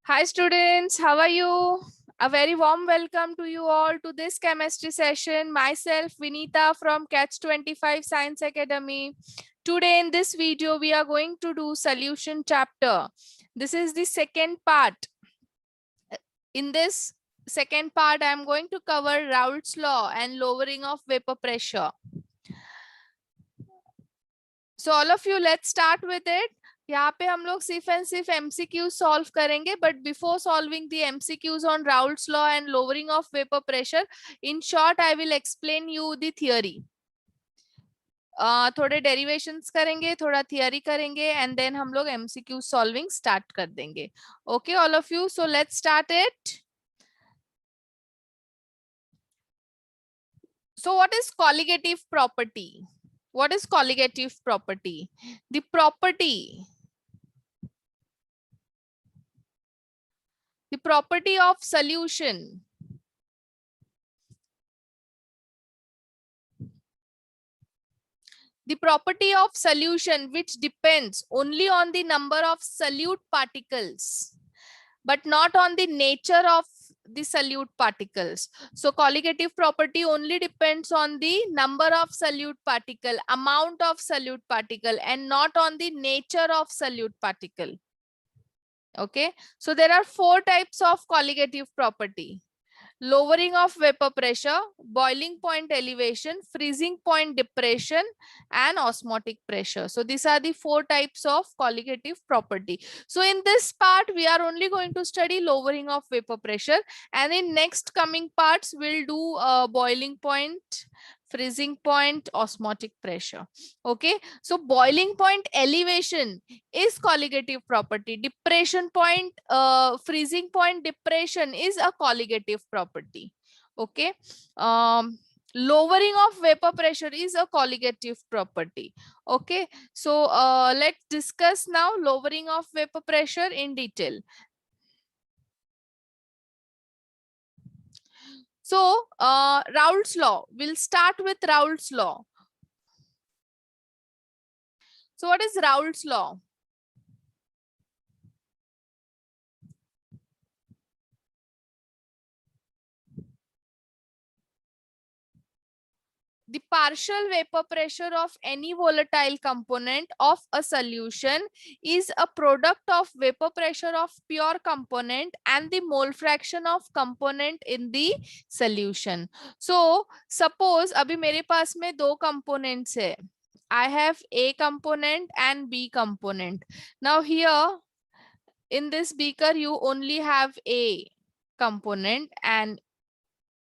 Hi students, how are you? A very warm welcome to you all to this chemistry session. Myself Vinita from Catch 25 Science Academy. Today in this video we are going to do solution chapter. This is the second part. In this second part I am going to cover Raoult's law and lowering of vapor pressure. So all of you, let's start with it. यहाँ पे हम लोग सिर्फ MCQ solve करेंगे, but before solving the MCQs on Raoult's law and lowering of vapour pressure, in short I will explain you the theory. थोड़े derivations करेंगे, थोड़ा theory करेंगे, एंड देन हम लोग MCQ सॉल्विंग स्टार्ट कर देंगे. Okay all of you, so let's start it. So what is colligative property? What is colligative property? The property of solution. The property of solution which depends only on the number of solute particles, but not on the nature of the solute particles. So colligative property only depends on the number of solute particle, amount of solute particle, and not on the nature of solute particle. Okay, so there are four types of colligative property: lowering of vapor pressure, boiling point elevation, freezing point depression, and osmotic pressure. So these are the four types of colligative property. So in this part, we are only going to study lowering of vapor pressure, and in next coming parts, we'll do boiling point, freezing point, osmotic pressure. Okay, so boiling point elevation is colligative property. Depression point, freezing point depression is a colligative property. Okay, lowering of vapor pressure is a colligative property. Okay, so let's discuss now lowering of vapor pressure in detail. So Raoult's law, we'll start with Raoult's law. So what is Raoult's law? The partial vapor pressure of any volatile component of a solution is a product of vapor pressure of pure component and the mole fraction of component in the solution. So suppose अभी मेरे पास में दो components है. I have A component and B component. Now here in this beaker you only have A component and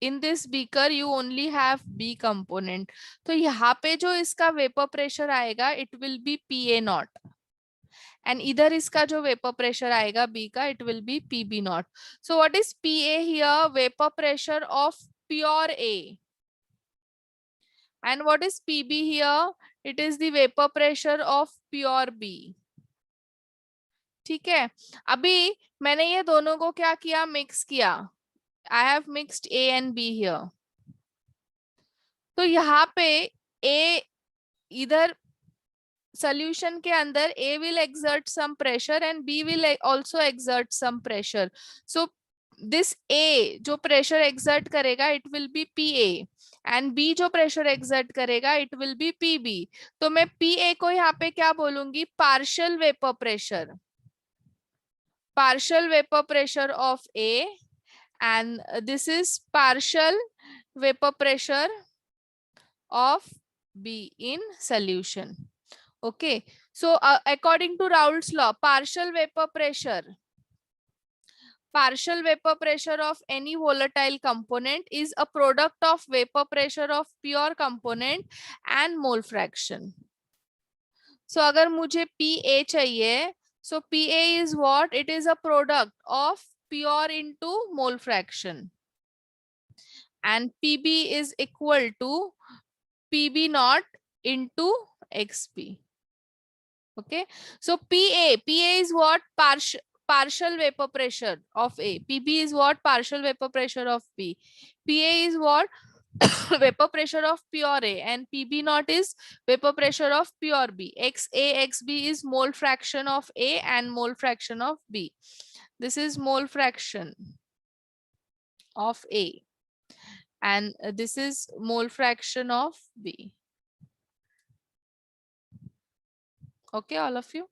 in this beaker you only have B component. तो यहाँ पे जो इसका वेपर प्रेशर आएगा it will be PA naught, and इधर इसका जो vapour pressure आएगा B का it will be PB naught. So what is PA here? Vapor pressure of pure A. And what is PB here? It is the vapor pressure of pure B. ठीक है, अभी मैंने ये दोनों को क्या किया, मिक्स किया. I have mixed A and B here. तो यहाँ पे A इधर solution के अंदर A will exert some pressure and B will also exert some pressure. So this A जो pressure exert करेगा it will be PA and B जो pressure exert करेगा it will be PB. तो मैं PA को यहाँ पे क्या बोलूंगी, partial vapor pressure. Partial vapor pressure of A, and this is partial vapor pressure of B in solution. Okay, so according to Raoult's law, partial vapor pressure of any volatile component is a product of vapor pressure of pure component and mole fraction. So अगर मुझे PA चाहिए, so PA is what? It is a product of pure into mole fraction, and PB is equal to PB naught into XP. Okay, so PA is what? Partial vapor pressure of A. PB is what? Partial vapor pressure of B. PA is what? Vapor pressure of pure A, and PB naught is vapor pressure of pure B. XA XB is mole fraction of A and mole fraction of B. This is mole fraction of A, and this is mole fraction of B. Okay, all of you.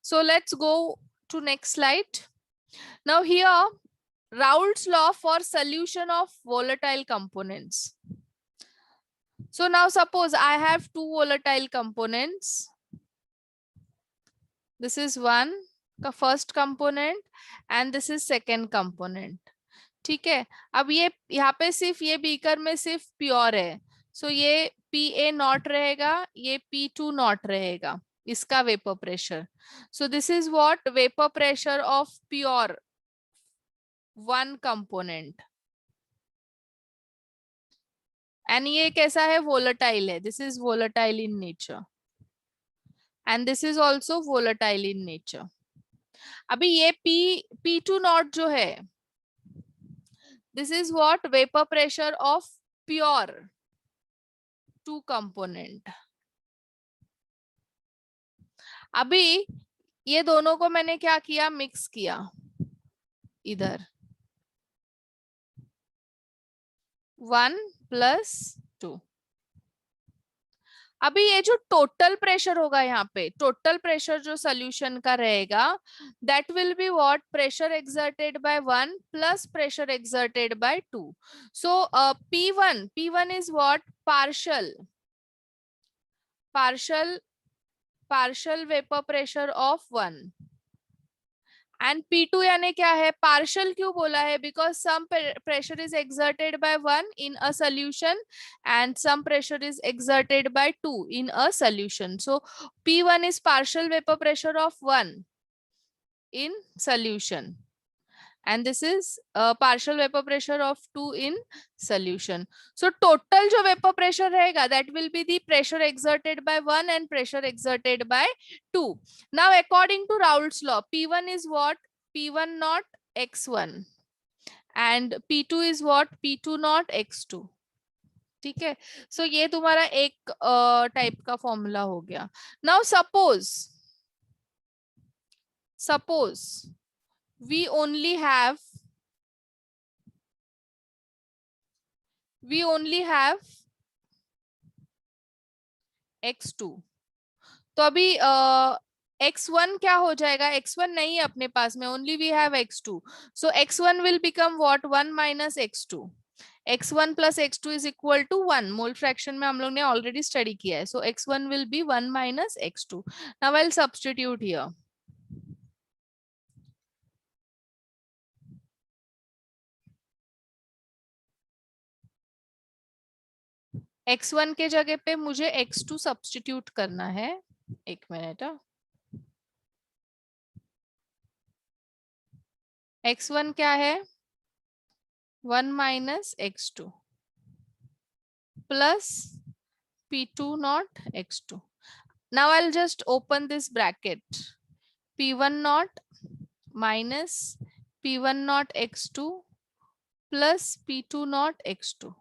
So let's go to next slide. Now here, Raoult's law for solution of volatile components. So now suppose I have two volatile components. This is one first component and this is second component. ठीक है, अब ये यहाँ पे सिर्फ ये beaker में सिर्फ प्योर है, सो ये Pa नॉट रहेगा, ये P2 नॉट रहेगा, इसका vapour pressure. So this is what vapour pressure of pure one component. And ये कैसा है, वोलेटाइल है, this is volatile in nature and this is also volatile in nature. अभी ये P2 नॉट जो है, this is what vapor pressure of pure two component. अभी ये दोनों को मैंने क्या किया, मिक्स किया इधर 1 + 2. अभी ये जो टोटल प्रेशर होगा यहाँ पे, टोटल प्रेशर जो सोल्यूशन का रहेगा, that will be what pressure exerted by 1 plus pressure exerted by 2. So P1 is what partial vapour pressure of 1 and P2 यानी क्या है, पार्शियल क्यों बोला है, because some pressure is exerted by 1 in a solution and some pressure is exerted by 2 in a solution. So P1 is partial vapor pressure of 1 in solution and this is partial vapor pressure of 2 in solution. So total जो vapor pressure रहेगा, that will be the pressure exerted by 1 and pressure exerted by 2. Now according to Raoult's law, P1 is what, P1 naught x1 and P2 is what, P2 naught x2. ठीक है, सो ये तुम्हारा एक type का formula हो गया. Now suppose we only have x2. तो अभी x1 क्या हो जाएगा, x1 नहीं है अपने पास में, only we have x2. So x1 will become what, 1 - x2. x1 + x2 is equal to 1. Mole fraction में हम लोग ने ऑलरेडी स्टडी किया है. So x1 will be 1 - x2. Now I will substitute here. x1 के जगह पे मुझे x2 सब्स्टिट्यूट करना है. एक मिनट. x1 क्या है, 1 - x2 plus P2 naught x2. Now I'll just open this bracket. P1 naught minus P1 naught x2 plus P2 naught x2.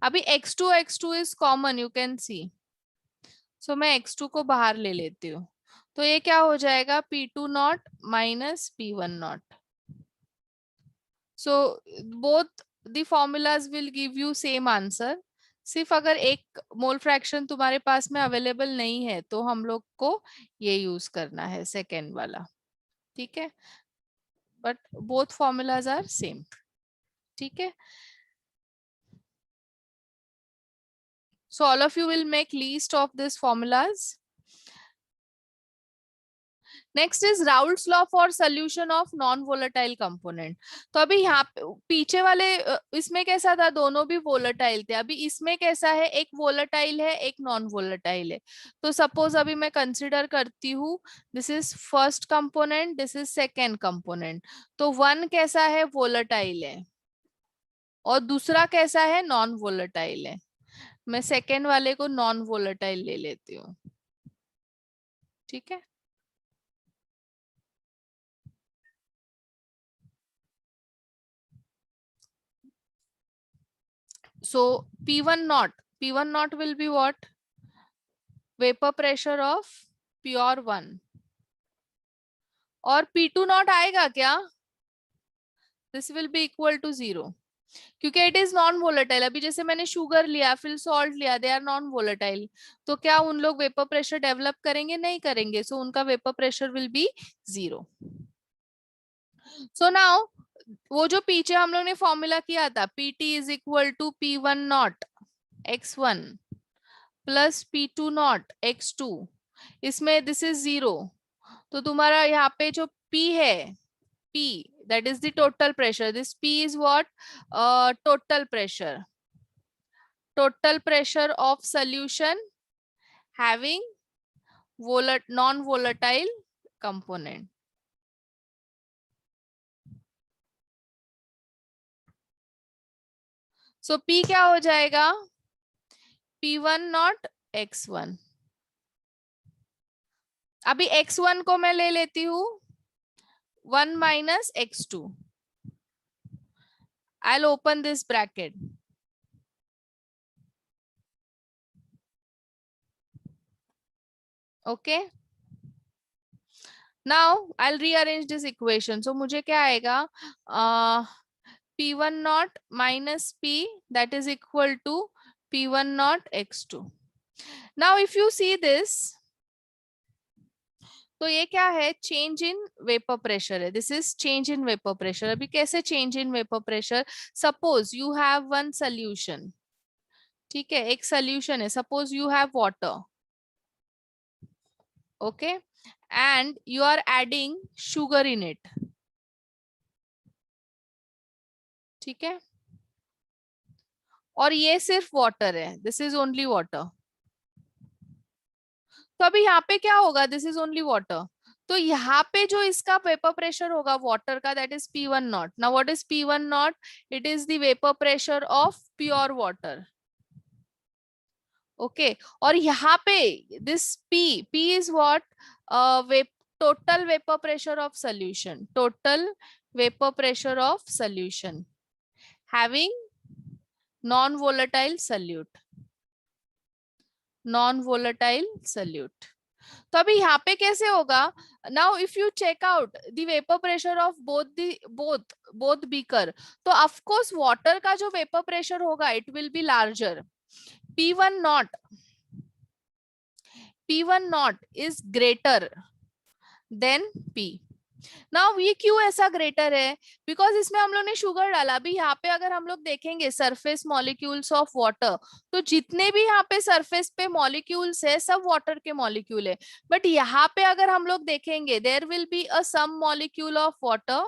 अभी x2 is common, you can see. So मैं x2 को बाहर ले लेती हूँ. तो ये क्या हो जाएगा, P2 naught minus P1 naught. So both the formulas will give you same answer. सिर्फ अगर एक मोल फ्रैक्शन तुम्हारे पास में अवेलेबल नहीं है तो हम लोग को ये यूज करना है सेकेंड वाला. ठीक है, but both formulas are same. ठीक है, so all of you will make list of these formulas. Next is Raoult's law for solution of non volatile component. तो अभी यहाँ पीछे वाले इसमें कैसा था, दोनों भी वोलेटाइल थे. अभी इसमें कैसा है, एक वोलेटाइल है एक नॉन वोलेटाइल है. तो सपोज अभी मैं कंसिडर करती हूँ, this is first component, this is second component. तो वन कैसा है, वोलेटाइल है और दूसरा कैसा है, नॉन वोलेटाइल है. मैं सेकेंड वाले को नॉन वोलेटाइल ले लेती हूँ. ठीक है, so P1 naught will be what, vapor pressure of pure 1 और P2 नॉट आएगा क्या? This will be equal to 0 क्योंकि इट इज नॉन वोलेटाइल। अभी जैसे मैंने शुगर लिया फिर सॉल्ट लिया, दे आर नॉन वोलेटाइल, तो क्या उन लोग वेपर प्रेशर डेवलप करेंगे? नहीं करेंगे, सो उनका vapour pressure will be 0। So now वो जो पीछे हम लोग ने फॉर्मूला किया था, Pt is equal to P1 naught x1 plus P2 naught x2, इसमें दिस इज 0, तो तुम्हारा यहाँ पे जो P है, P that is the total pressure, this P is what? Total pressure of solution having non volatile component. So P क्या हो जाएगा? P1 naught x1। अभी x1 को मैं ले लेती हूँ 1 minus x2. I'll open this bracket. Okay. Now I'll rearrange this equation. So मुझे क्या आएगा? P1 naught minus P, that is equal to P1 naught x2. Now if you see this, तो ये क्या है? चेंज इन वेपर प्रेशर है। This is change in vapour pressure. अभी कैसे change in vapour pressure? Suppose you have one solution, ठीक है, एक सोल्यूशन है, suppose you have water, okay, and you are adding sugar in it, ठीक है, और ये सिर्फ वाटर है, दिस इज ओनली वाटर। तो अभी यहाँ पे क्या होगा? दिस इज ओनली वाटर, तो यहाँ पे जो इसका वेपर प्रेशर होगा वाटर का, that is P1 naught. Now what is P1 naught? It is the vapour pressure of pure water, okay. और यहाँ पे this P is what? Total vapour pressure of solution, total vapour pressure of solution having non volatile solute, non volatile solute. तो अभी यहाँ पे कैसे होगा? Now if you check out the vapour pressure of both beaker, तो of course water का जो vapour pressure होगा it will be larger. P1 not, P1 not is greater than P। Now ये क्यों ऐसा ग्रेटर है? बिकॉज इसमें हम लोग ने शुगर डाला। अभी यहाँ पे अगर हम लोग देखेंगे सरफेस मॉलिक्यूल्स ऑफ वाटर, तो जितने भी यहाँ पे सरफेस पे मॉलिक्यूल्स है सब वाटर के मॉलिक्यूल है, बट यहाँ पे अगर हम लोग देखेंगे there will be a some molecule of water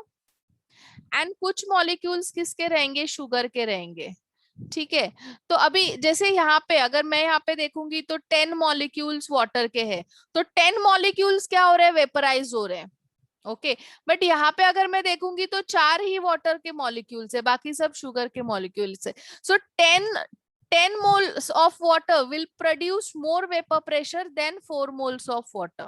and कुछ मॉलिक्यूल्स किसके रहेंगे? शुगर के रहेंगे, ठीक है। तो अभी जैसे यहाँ पे अगर मैं यहाँ पे देखूंगी तो 10 मॉलिक्यूल्स वाटर के हैं, तो 10 मॉलिक्यूल्स क्या हो रहे हैं? वेपराइज हो रहे हैं, ओके। बट यहाँ पे अगर मैं देखूंगी तो 4 ही वाटर के मॉलिक्यूल्स है, बाकी सब शुगर के मॉलिक्यूल्स है। सो 10 moles of water will produce more vapor pressure than 4 moles of water.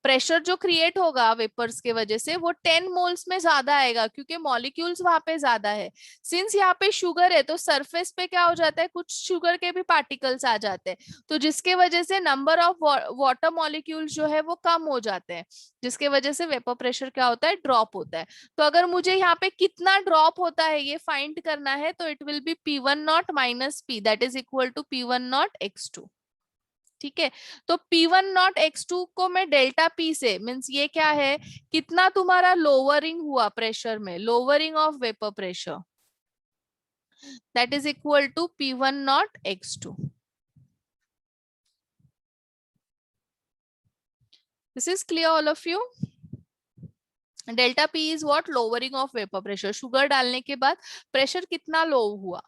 Pressure जो क्रिएट होगा वेपर्स के वजह से वो 10 मोल्स में ज्यादा आएगा क्योंकि मॉलिक्यूल्स वहां पे ज्यादा है। सिंस यहाँ पे शुगर है तो सरफेस पे क्या हो जाता है? कुछ शुगर के भी पार्टिकल्स आ जाते हैं, तो जिसके वजह से नंबर ऑफ वाटर मॉलिक्यूल्स जो है वो कम हो जाते हैं, जिसके वजह से वेपर प्रेशर क्या होता है? ड्रॉप होता है। तो अगर मुझे यहाँ पे कितना ड्रॉप होता है ये फाइंड करना है, तो it will be P1 naught minus P, that is equal to P1 naught x2, ठीक है। तो P1 नॉट x2 को मैं डेल्टा P से, मीन्स ये क्या है? कितना तुम्हारा लोअरिंग हुआ प्रेशर में, lowering of vapour pressure, that is equal to P1 naught x2। This is clear all of you? Delta P is what? Lowering of vapour pressure. Sugar डालने के बाद प्रेशर कितना लो हुआ,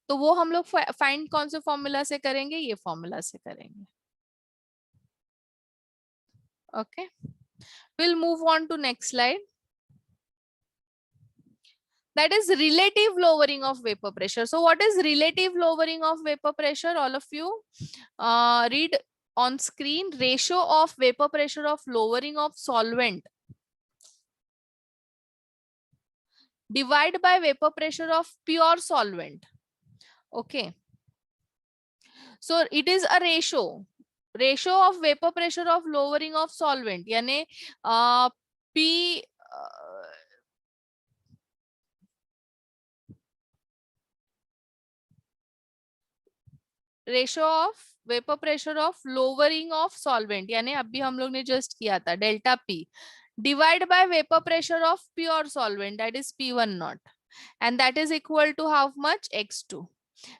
तो वो हम लोग फाइंड कौन से फॉर्मूला से करेंगे? ये फॉर्मूला से करेंगे, okay. Will move on to next slide, that is relative lowering of vapor pressure. So what is relative lowering of vapor pressure? All of you read on screen. Ratio of vapor pressure of lowering of solvent divide by vapor pressure of pure solvent, okay. So it is a ratio of vapor pressure of lowering of solvent, यानी P ratio of vapour pressure of lowering of solvent, यानी अभी हम लोग ने just किया था delta P divide by vapour pressure of pure solvent that is P1 naught and that is equal to how much X2।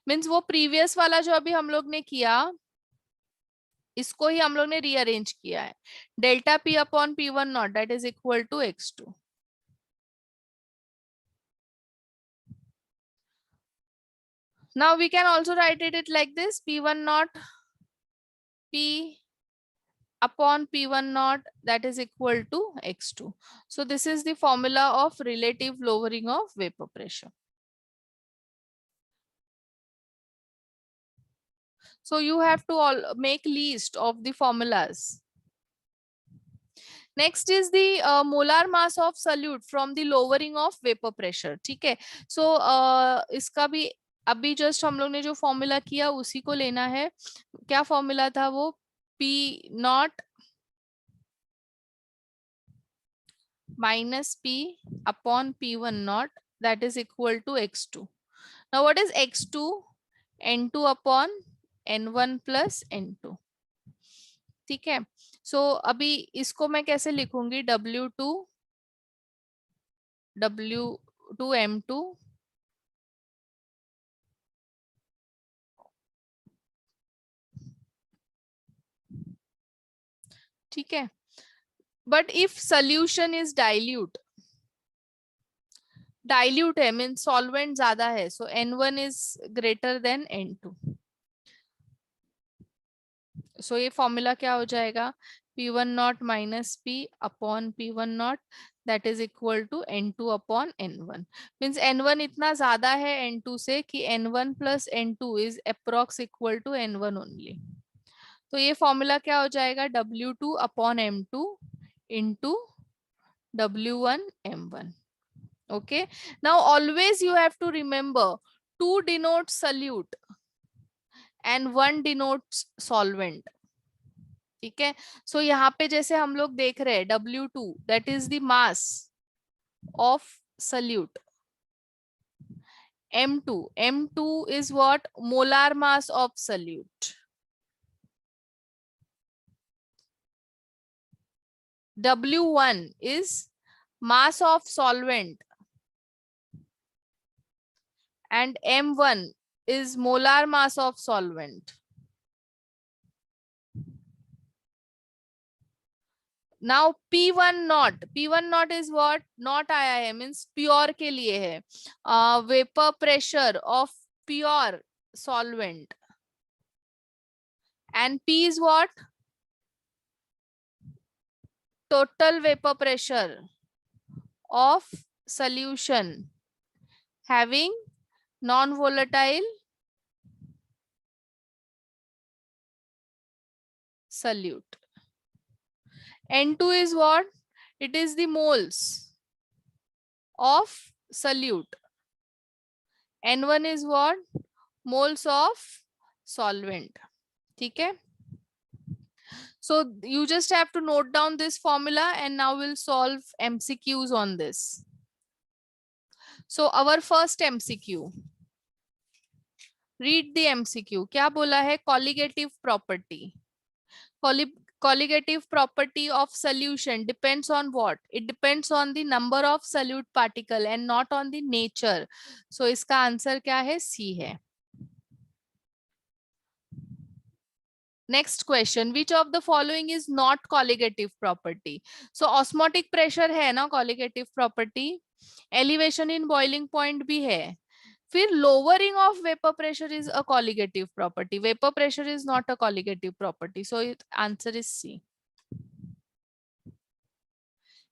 Means वो previous वाला जो अभी हम लोग ने किया इसको ही हम लोग ने रीअरेंज किया है, delta P upon P1 naught that is equal to X2। Now we can also write it like this, P1 naught P upon P1 naught that is equal to X2. So this is the formula of relative lowering of vapor pressure. So you have to all make list of the formulas. Next is the molar mass of solute from the lowering of vapor pressure. ठीक है, so इसका भी अभी just हम लोग ने जो formula किया उसी को लेना है। क्या फॉर्मूला था वो? P0 minus P upon P1 naught that is equal to X2. Now what is X2? N2 upon N1 plus N2. ठीक है, सो अभी इसको मैं कैसे लिखूंगी? W2 M2 ठीक है, but if solution is dilute है मीन्स सॉल्वेंट ज्यादा है, सो N1 is greater than N2। सो ये फॉर्मूला क्या हो जाएगा? P1 naught minus P upon P1 naught that is equal to N2 upon N1। Means N1 इतना ज्यादा है N2 से कि N1 plus N2 is approx equal to N1 only। तो ये फॉर्मूला क्या हो जाएगा? W2 upon M2 into W1 M1। Okay, now always you have to remember 2 denotes solute and 1 denotes solvent। ठीक है, सो यहाँ पे जैसे हम लोग देख रहे हैं W2 that is the mass of solute, M2 is what? Molar mass of solute। W1 is mass of solvent and M1 is molar mass of solvent। Now P1 naught is what? Not आया है means pure के लिए है, vapour pressure of pure solvent and P is what? Total vapor pressure of solution having non-volatile solute। N2 is what? It is the moles of solute। N1 is what? Moles of solvent। ठीक है, so you just have to note down this formula and now we'll solve MCQs on this। So our first MCQ, read the MCQ। क्या बोला है? Colligative property। Colligative property of solution depends on what? It depends on the number of solute particle and not on the nature। So इसका answer क्या है? C है। Next question, which of the following is not colligative property? So osmotic pressure है ना colligative property, elevation in boiling point भी है, फिर lowering of vapor pressure is a colligative property, vapor pressure is not a colligative property, so answer is C।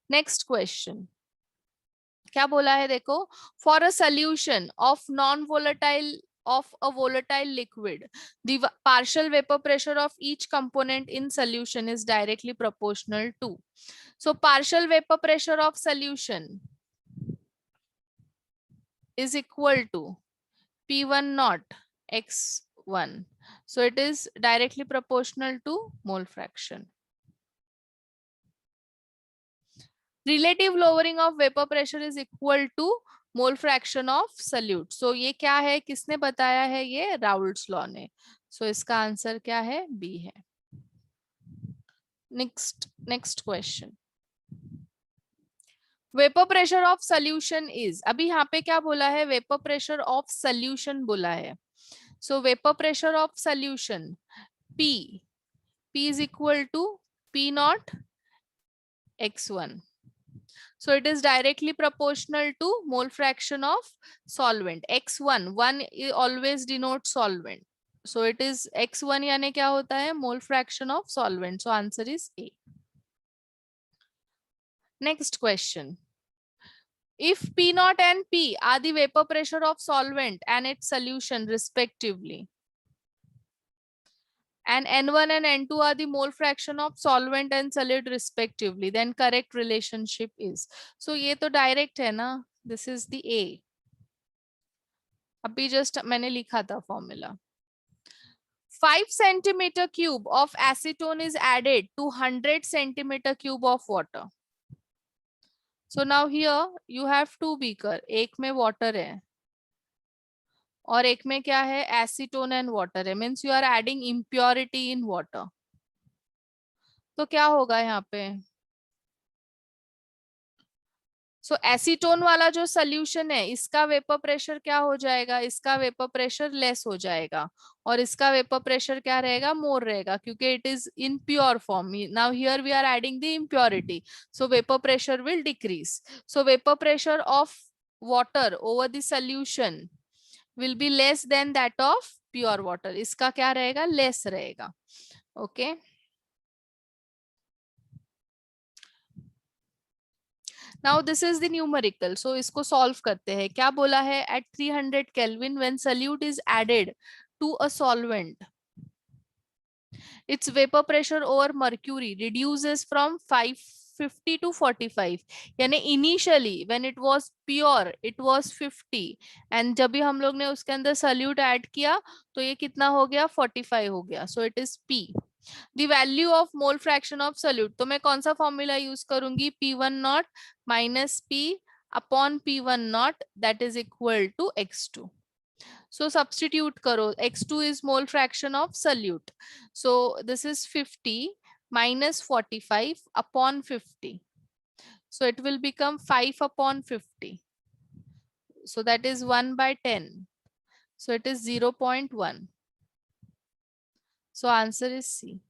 Next question, क्या बोला है देखो? For a solution of non-volatile of a volatile liquid, the partial vapor pressure of each component in solution is directly proportional to। So partial vapor pressure of solution is equal to P1 naught X1। So it is directly proportional to mole fraction। Relative lowering of vapour pressure is equal to mole fraction of solute. So ये क्या है, किसने बताया है, ये Raoult's law ने. सो इसका answer क्या है, बी है. Next question. Vapour pressure of solution is, अभी यहाँ पे क्या बोला है, वेपर प्रेशर ऑफ सोल्यूशन बोला है. सो vapour pressure of solution P is equal to P naught x1. So it is directly proportional to mole fraction of solvent. X1, 1 always denotes solvent. So it is x1 यानी क्या होता है, mole fraction of solvent. So answer is A. Next question. If P naught and P are the vapor pressure of solvent and its solution respectively, and N1 and N2 are the mole fraction of solvent and solid respectively, then correct relationship is. So ये तो direct है ना, this is the A. अभी just मैंने लिखा था formula. 5 centimeter cube of acetone is added to 100 centimeter cube of water. So now here you have two beaker. एक में water है और एक में क्या है, acetone and water है. Means you are adding impurity in water. तो क्या होगा यहाँ पे, सो एसीटोन वाला जो सोल्यूशन है इसका वेपर प्रेशर क्या हो जाएगा, इसका वेपर प्रेशर लेस हो जाएगा और इसका वेपर प्रेशर क्या रहेगा, मोर रहेगा, क्योंकि it is in pure form. Now here we are adding the impurity, so vapour pressure will decrease. So vapour pressure of water over the solution will be less than that of pure water. इसका क्या रहेगा, less रहेगा. Okay Now this is the numerical. So इसको solve करते हैं. क्या बोला है, at 300 Kelvin when solute is added to a solvent, its vapor pressure over mercury reduces from 550 to 45. यानी initially when it was pure it was 50 and जब भी हम लोग ने उसके अंदर solute add किया तो ये कितना हो गया, 45 हो गया. So it is P. The value of mole fraction of solute, तो मैं कौन सा फॉर्मूला यूज करूंगी, P1 naught minus P upon P1 naught that is equal to x2. So substitute करो, x2 is mole fraction of solute. So this is 50 minus 45 upon 50. So it will become 5 upon 50. So that is 1 by 10. So it is 0.1. So answer is C.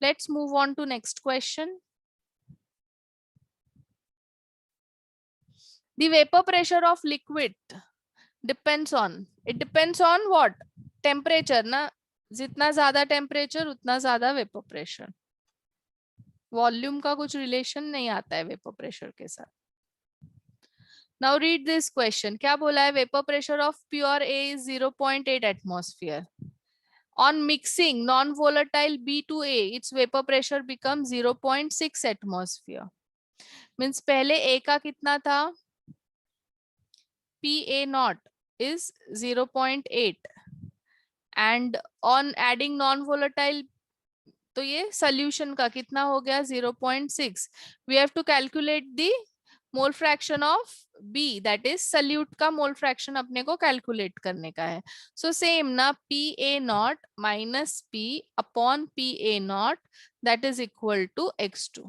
Let's move on to next question. The vapor pressure of liquid depends on, it depends on what, temperature ना, जितना ज्यादा temperature उतना ज्यादा vapour pressure. Volume का कुछ relation नहीं आता है वेपर प्रेशर के साथ. Now read this question. क्या बोला है, vapour pressure of pure A is 0.8 atmosphere. On mixing non-volatile B to A, its vapor pressure becomes 0.6 atmosphere. Means पहले A का कितना था, PA naught is 0.8 and on adding non-volatile तो ये solution का कितना हो गया, 0.6. We have to calculate the mole fraction of B, that is solute का मोल फ्रैक्शन अपने को कैलकुलेट करने का है. सो सेम ना, PA naught minus P upon PA naught that is equal to x2.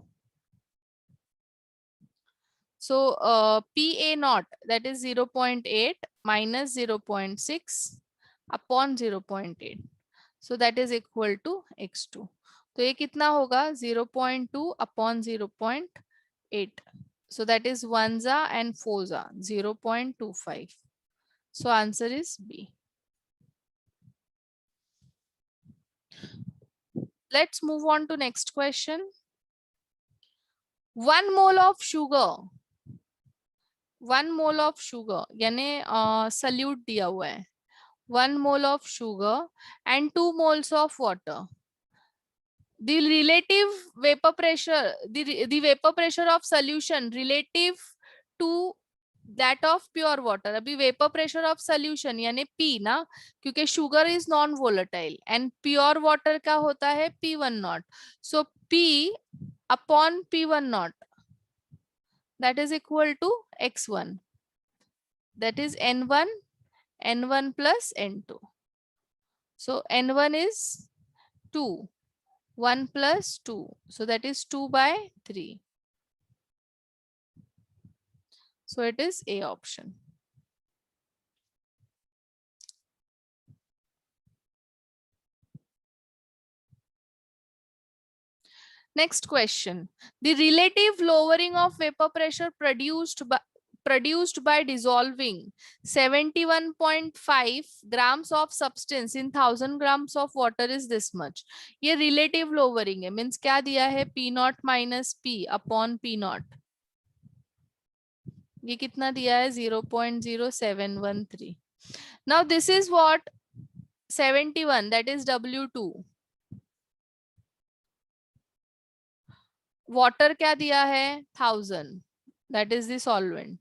So PA naught that is 0.8 minus 0.6 upon 0.8. So that is equal to x2. तो ये कितना होगा, 0.2 upon 0.8. So that is 1 and 4 0.25. So answer is B. Let's move on to next question. 1 mole of sugar, 1 mole of sugar यानी salute दिया हुआ है, 1 mole of sugar and 2 moles of water. The relative vapor pressure, the vapor pressure of solution relative to that of pure water. अभी vapour pressure of solution यानी P ना, क्योंकि sugar is non volatile and pure water का होता है P1 not. So P upon P1 not, that is equal to x1, that is n1 plus n2. So n1 is 2, 1 plus 2, so that is 2 by 3. So it is A option. Next question. The relative lowering of vapor pressure produced by dissolving 71.5 grams of substance in 1000 grams of water is this much. ये relative lowering है, means क्या दिया है, P0 minus P upon P0. ये कितना दिया है, 0.0713. Now this is what 71, that is W2. Water क्या दिया है, 1000, that is the solvent.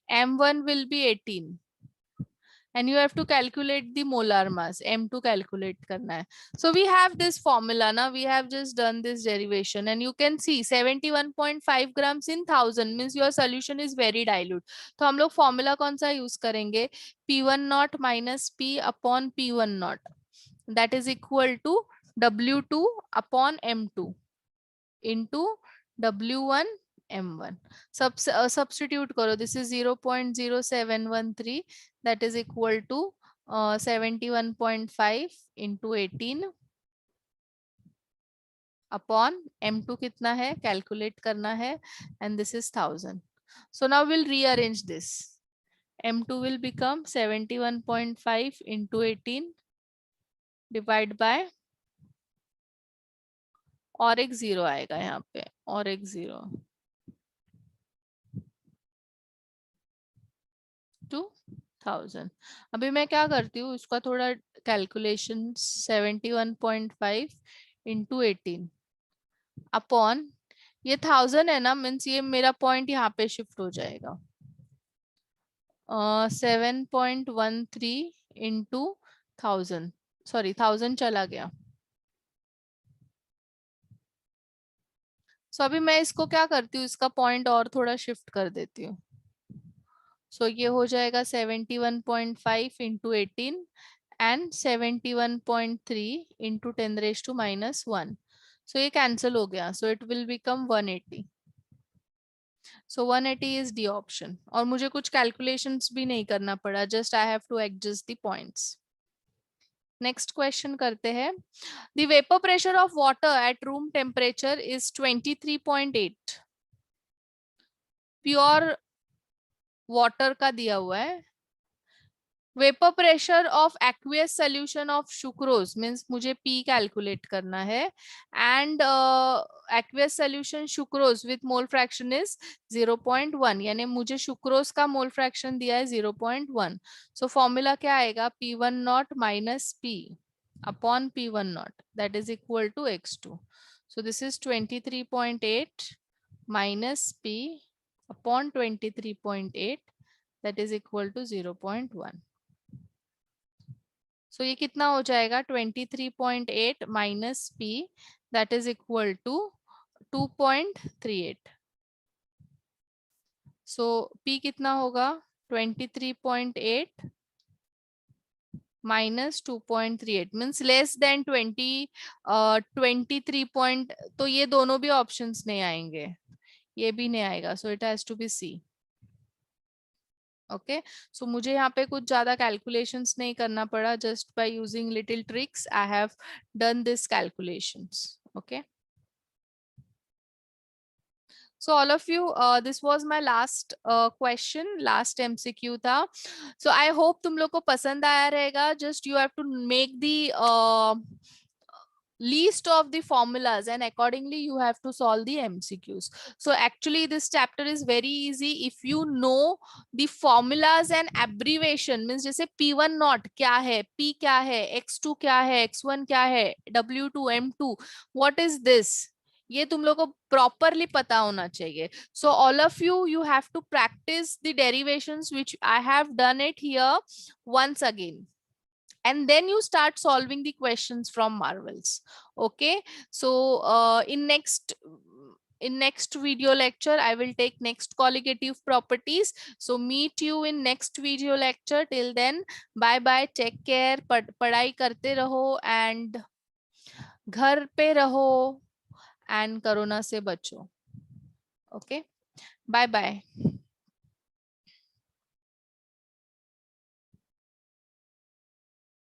M1 will be 18 and you have to calculate the molar mass. M2 calculate करना है. So we have this formula ना, we have just done this derivation and you can see 71.5 grams in 1000 means your solution is very dilute. तो हम लोग formula कौन सा use करेंगे, P1 naught minus P upon P1 naught, that is equal to W2 upon M2 into W1 M1. Substitute करो, this is 0.0713, that is equal to 71.5 into 18 upon M2 कितना है, calculate करना है, and this is 1000. So now we'll rearrange this. M2 will become 71.5 into 18 divide by, और एक 0 आएगा यहाँ पे, और एक 0, 2000. अभी मैं क्या करती हूँ, इसका थोड़ा कैलकुलेशन, 71.5 into 18 अपॉन ये 1000 है ना, मीन्स ये मेरा पॉइंट यहाँ पे शिफ्ट हो जाएगा, 7.13 into 1000, सॉरी 1000 चला गया. सो अभी मैं इसको क्या करती हूँ, इसका पॉइंट और थोड़ा शिफ्ट कर देती हूँ. सो ये हो जाएगा 71.5 into 18 and 71.3 into 10 raised to minus 1. So ये cancel हो गया. So it will become 180. So 180 is the option. और मुझे कुछ calculations भी नहीं करना पड़ा. Just I have to adjust the points. Next question करते हैं. The vapor pressure of water at room temperature is 23.8. Pure water का दिया हुआ है. Vapour pressure of aqueous solution of sucrose means मुझे P कैलकुलेट करना है and aqueous solution sucrose with mole fraction is 0.1 यानी मुझे सुक्रोज का मोल फ्रैक्शन दिया है 0.1. सो फॉर्मूला क्या आएगा, P1 naught minus P upon P1 naught, that is equal to x2. So this is 23.8 minus P upon 23.8, that is equal to 0.1. So ये कितना हो जाएगा, 23.8 minus P, that is equal to 2.38. So P कितना होगा, 23.8 minus 2.38 means less than 20, 23 point, तो ये दोनों भी options नहीं आएंगे, ये भी नहीं आएगा. So it has to be C. Okay so मुझे यहाँ पे कुछ ज्यादा कैलकुलेशंस नहीं करना पड़ा, just by using little tricks I have done this calculations. Okay so all of you, this was my last question, last MCQ था. so I hope तुम लोग को पसंद आया रहेगा. just you have to make the least of the formulas and accordingly you have to solve the MCQs. So actually this chapter is very easy if you know the formulas and abbreviation. means जैसे P1 not क्या है, P क्या है, X2 क्या है, X1 क्या है, W2 M2, what is this, ये तुम लोग को प्रॉपरली पता होना चाहिए. So all of you, you have to practice the derivations which I have done it here once again. And then you start solving the questions from marvels. Okay. So in next video lecture, I will take next colligative properties. So meet you in next video lecture. Till then, bye bye, take care, पढ़ाई करते रहो and घर पे रहो and corona से बचो. Okay, bye bye.